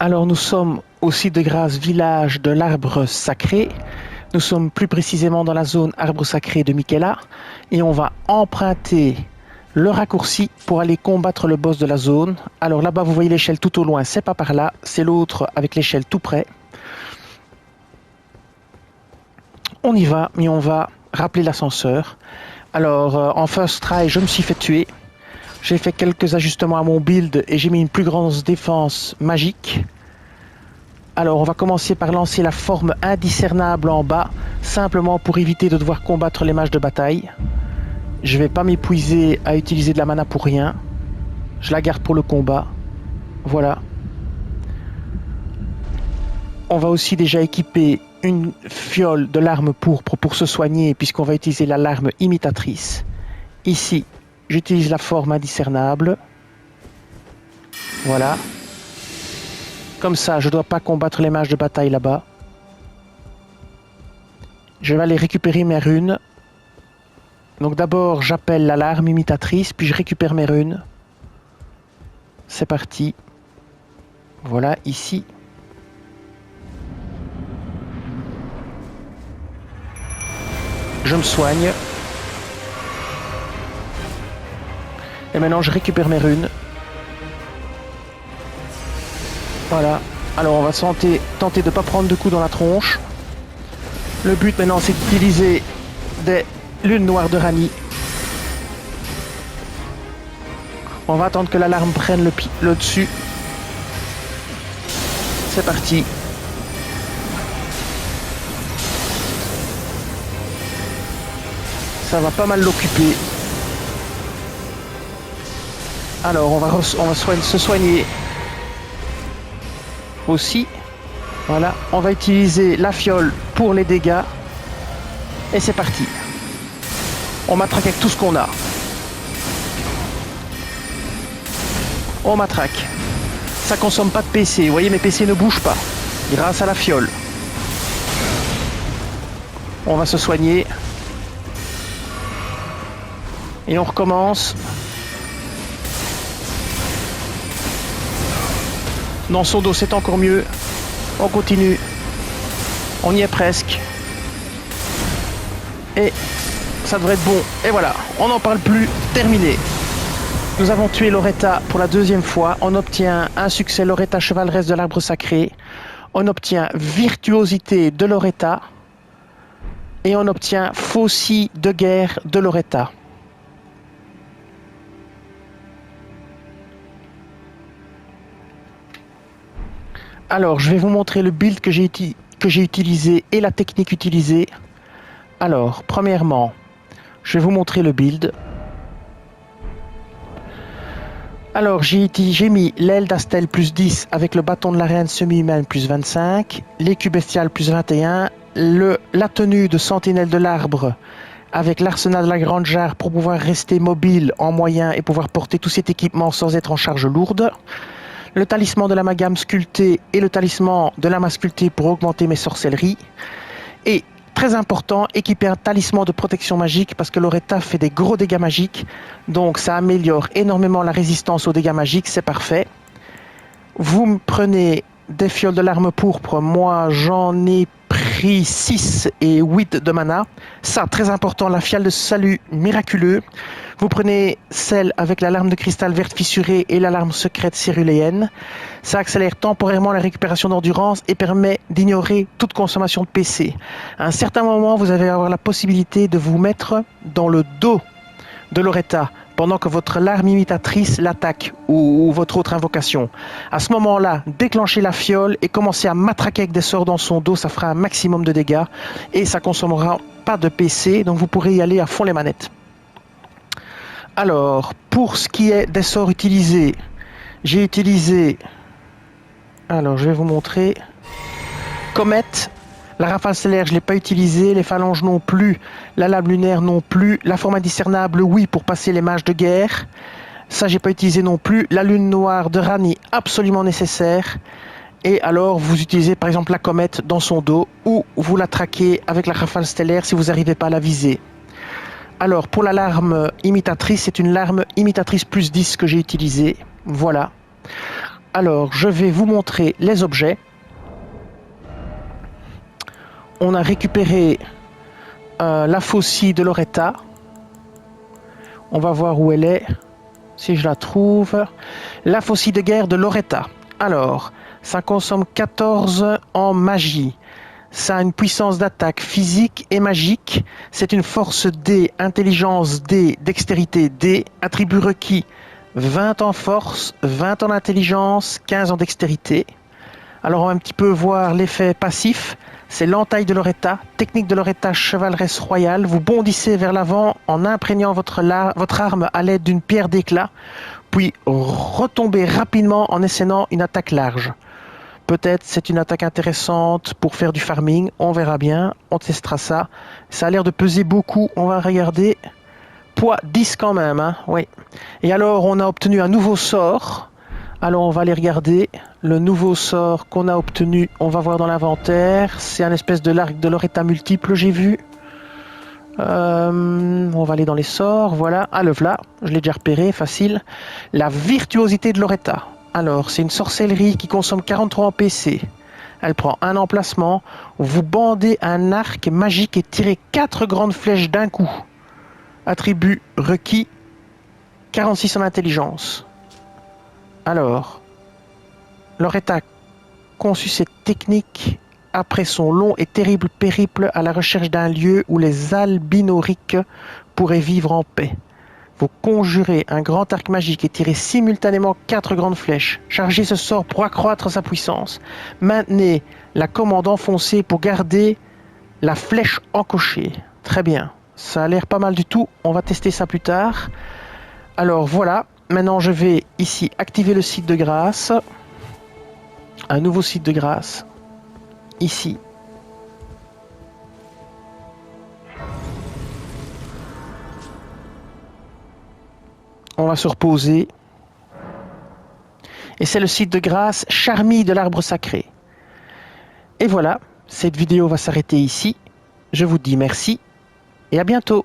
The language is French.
Alors nous sommes au site de grâce village de l'Arbre Sacré. Nous sommes plus précisément dans la zone Arbre Sacré de Miquella et on va emprunter le raccourci pour aller combattre le boss de la zone. Alors là-bas vous voyez l'échelle tout au loin, c'est pas par là, c'est l'autre avec l'échelle tout près. On y va, mais on va rappeler l'ascenseur. Alors en first try je me suis fait tuer. J'ai fait quelques ajustements à mon build et j'ai mis une plus grande défense magique. Alors on va commencer par lancer la forme indiscernable en bas, simplement pour éviter de devoir combattre les mages de bataille. Je vais pas m'épuiser à utiliser de la mana pour rien. Je la garde pour le combat. Voilà. On va aussi déjà équiper une fiole de larme pourpre pour se soigner, puisqu'on va utiliser la larme imitatrice. Ici, j'utilise la forme indiscernable. Voilà. Comme ça, je ne dois pas combattre les mages de bataille là-bas. Je vais aller récupérer mes runes. Donc d'abord, j'appelle la larme imitatrice, puis je récupère mes runes. C'est parti. Voilà, ici. Je me soigne. Et maintenant, je récupère mes runes. Voilà. Alors, on va tenter de ne pas prendre de coups dans la tronche. Le but maintenant, c'est d'utiliser des lunes noires de Ranni. On va attendre que l'alarme prenne le dessus. C'est parti. Ça va pas mal l'occuper. Alors, on va se soigner aussi. Voilà, on va utiliser la fiole pour les dégâts. Et c'est parti. On matraque avec tout ce qu'on a. On matraque. Ça consomme pas de PC. Vous voyez, mes PC ne bougent pas. Grâce à la fiole. On va se soigner. Et on recommence. Dans son dos, c'est encore mieux. On continue. On y est presque. Et ça devrait être bon. Et voilà, on n'en parle plus. Terminé. Nous avons tué Loretta pour la deuxième fois. On obtient un succès Loretta chevaleresse de l'Arbre Sacré. On obtient virtuosité de Loretta. Et on obtient faucille de guerre de Loretta. Alors, je vais vous montrer le build que j'ai utilisé et la technique utilisée. Alors, premièrement, je vais vous montrer le build. Alors, j'ai mis l'aile d'Astel plus 10 avec le bâton de la reine semi-humaine plus 25, l'écu bestial plus 21, la tenue de sentinelle de l'arbre avec l'arsenal de la grande jarre pour pouvoir rester mobile en moyen et pouvoir porter tout cet équipement sans être en charge lourde. Le talisman de l'amalgame sculpté et le talisman de lama sculpté pour augmenter mes sorcelleries. Et très important, équiper un talisman de protection magique parce que Loretta fait des gros dégâts magiques. Donc ça améliore énormément la résistance aux dégâts magiques, c'est parfait. Vous me prenez des fioles de larme pourpre, moi j'en ai pris 6 et 8 de mana. Ça, très important, la fiole de salut miraculeux. Vous prenez celle avec la larme de cristal verte fissurée et la larme secrète céruléenne. Ça accélère temporairement la récupération d'endurance et permet d'ignorer toute consommation de PC. À un certain moment, vous allez avoir la possibilité de vous mettre dans le dos de Loretta pendant que votre larme imitatrice l'attaque ou votre autre invocation. À ce moment-là, déclenchez la fiole et commencez à matraquer avec des sorts dans son dos, ça fera un maximum de dégâts et ça consommera pas de PC, donc vous pourrez y aller à fond les manettes. Alors, pour ce qui est des sorts utilisés, j'ai utilisé... Alors, je vais vous montrer. Comète. La rafale stellaire, je ne l'ai pas utilisée. Les phalanges non plus. La lame lunaire non plus. La forme indiscernable, oui, pour passer les mages de guerre. Ça, j'ai pas utilisé non plus. La lune noire de Ranni, absolument nécessaire. Et alors, vous utilisez par exemple la comète dans son dos ou vous la traquez avec la rafale stellaire si vous n'arrivez pas à la viser. Alors, pour la larme imitatrice, c'est une larme imitatrice plus 10 que j'ai utilisée. Voilà. Alors, je vais vous montrer les objets. On a récupéré la faucille de Loretta. On va voir où elle est, si je la trouve. La faucille de guerre de Loretta. Alors, ça consomme 14 en magie. Ça a une puissance d'attaque physique et magique. C'est une force D, intelligence D, dextérité D. Attribut requis 20 en force, 20 en intelligence, 15 en dextérité. Alors on va un petit peu voir l'effet passif. C'est l'entaille de Loretta, technique de Loretta chevaleresse royale. Vous bondissez vers l'avant en imprégnant votre arme à l'aide d'une pierre d'éclat, puis retombez rapidement en essaimant une attaque large. Peut-être c'est une attaque intéressante pour faire du farming, on verra bien, on testera ça. Ça a l'air de peser beaucoup, on va regarder. Poids 10 quand même, hein, oui. Et alors on a obtenu un nouveau sort. Alors on va aller regarder le nouveau sort qu'on a obtenu. On va voir dans l'inventaire. C'est un espèce de l'arc de Loretta multiple, j'ai vu. On va aller dans les sorts, voilà. Ah, le voilà, je l'ai déjà repéré, facile. La virtuosité de Loretta. Alors, c'est une sorcellerie qui consomme 43 en PC. Elle prend un emplacement. Vous bandez un arc magique et tirez 4 grandes flèches d'un coup. Attribut requis 46 en intelligence. Alors, Loretta conçut cette technique après son long et terrible périple à la recherche d'un lieu où les albinoriques pourraient vivre en paix. Vous conjurez un grand arc magique et tirez simultanément 4 grandes flèches. Chargez ce sort pour accroître sa puissance. Maintenez la commande enfoncée pour garder la flèche encochée. Très bien, ça a l'air pas mal du tout. On va tester ça plus tard. Alors voilà, maintenant je vais ici activer le site de grâce. Un nouveau site de grâce. Ici. On va se reposer. Et c'est le site de grâce Charmille de l'arbre sacré. Et voilà, cette vidéo va s'arrêter ici. Je vous dis merci et à bientôt.